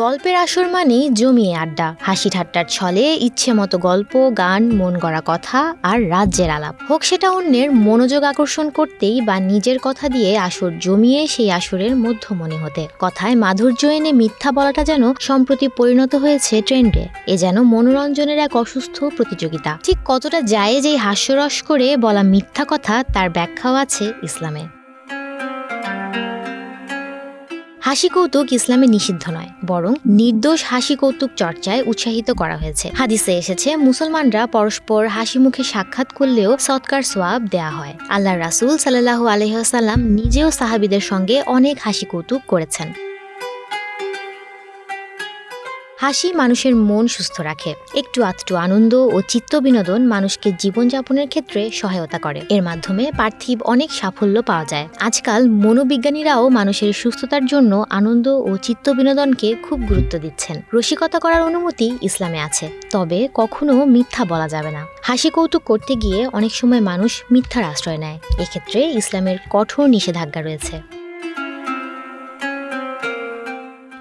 গল্পের আসর মানেই জমিয়ে আড্ডা, হাসি ঠাট্টার ছলে ইচ্ছে মতো গল্প, গান, মন গড়া কথা আর রাজ্যের আলাপ। হোক সেটা অন্যের মনোযোগ আকর্ষণ করতেই বা নিজের কথা দিয়ে আসর জমিয়ে সেই আসরের মধ্যমণি হতে। কথায় মাধুর্য এনে মিথ্যা বলাটা যেন সম্প্রতি পরিণত হয়েছে ট্রেন্ডে। এ যেন মনোরঞ্জনের এক অসুস্থ প্রতিযোগিতা। ঠিক কতটা জায়েজ এই হাস্যরস করে বলা মিথ্যা কথা, তার ব্যাখ্যাও আছে ইসলামে। হাসি কৌতুক ইসলামে নিষিদ্ধ নয়, বরং নির্দোষ হাসি কৌতুক চর্চায় উৎসাহিত করা হয়েছে। হাদিসে এসেছে, মুসলমানরা পরস্পর হাসি মুখে সাক্ষাৎ করলেও সৎকার সোয়াব দেয়া হয়। আল্লাহর রাসূল সাল্লাল্লাহু আলাইহি ওয়াসাল্লাম নিজেও সাহাবীদের সঙ্গে অনেক হাসি কৌতুক করেছেন। হাসি মানুষের মন সুস্থ রাখে। একটু আধটু আনন্দ ও চিত্ত বিনোদন মানুষকে জীবনযাপনের ক্ষেত্রে সহায়তা করে। এর মাধ্যমে পার্থিব অনেক সাফল্য পাওয়া যায়। আজকাল মনোবিজ্ঞানীরাও মানুষের সুস্থতার জন্য আনন্দ ও চিত্ত বিনোদনকে খুব গুরুত্ব দিচ্ছেন। রসিকতা করার অনুমতি ইসলামে আছে, তবে কখনো মিথ্যা বলা যাবে না। হাসি কৌতুক করতে গিয়ে অনেক সময় মানুষ মিথ্যার আশ্রয় নেয়। এক্ষেত্রে ইসলামের কঠোর নিষেধাজ্ঞা রয়েছে।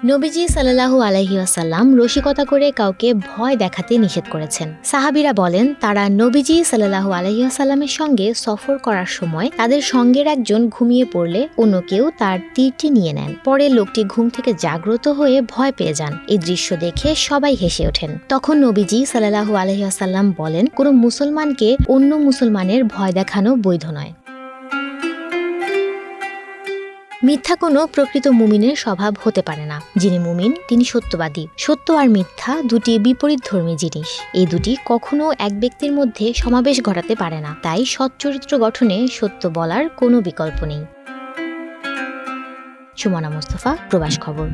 নবীজি সাল্লাল্লাহু আলাইহি ওয়াসাল্লাম রসিকতা করে কাউকে ভয় দেখাতে নিষেধ করেছেন। সাহাবীরা বলেন, তারা নবীজি সাল্লাল্লাহু আলাইহি ওয়াসাল্লামের সঙ্গে সফর করার সময় তাদের সঙ্গের একজন ঘুমিয়ে পড়লে অন্য কেউ তার তীরটি নিয়ে নেন। পরে লোকটি ঘুম থেকে জাগ্রত হয়ে ভয় পেয়ে যান। এই দৃশ্য দেখে সবাই হেসে ওঠেন। তখন নবীজি সাল্লাল্লাহু আলাইহি ওয়াসাল্লাম বলেন, কোনো মুসলমানকে অন্য মুসলমানের ভয় দেখানো বৈধ নয়। মিথ্যা কোনো প্রকৃত মুমিনের স্বভাব হতে পারে না। যিনি মুমিন তিনি সত্যবাদী। সত্য আর মিথ্যা দুটি বিপরীতধর্মী জিনিস। এই দুটি কখনো এক ব্যক্তির মধ্যে সমাবেশ ঘটাতে পারে না। তাই সৎ চরিত্র গঠনে সত্য বলার কোনো বিকল্প নেই। সুমনা মুস্তফা, প্রবাস খবর।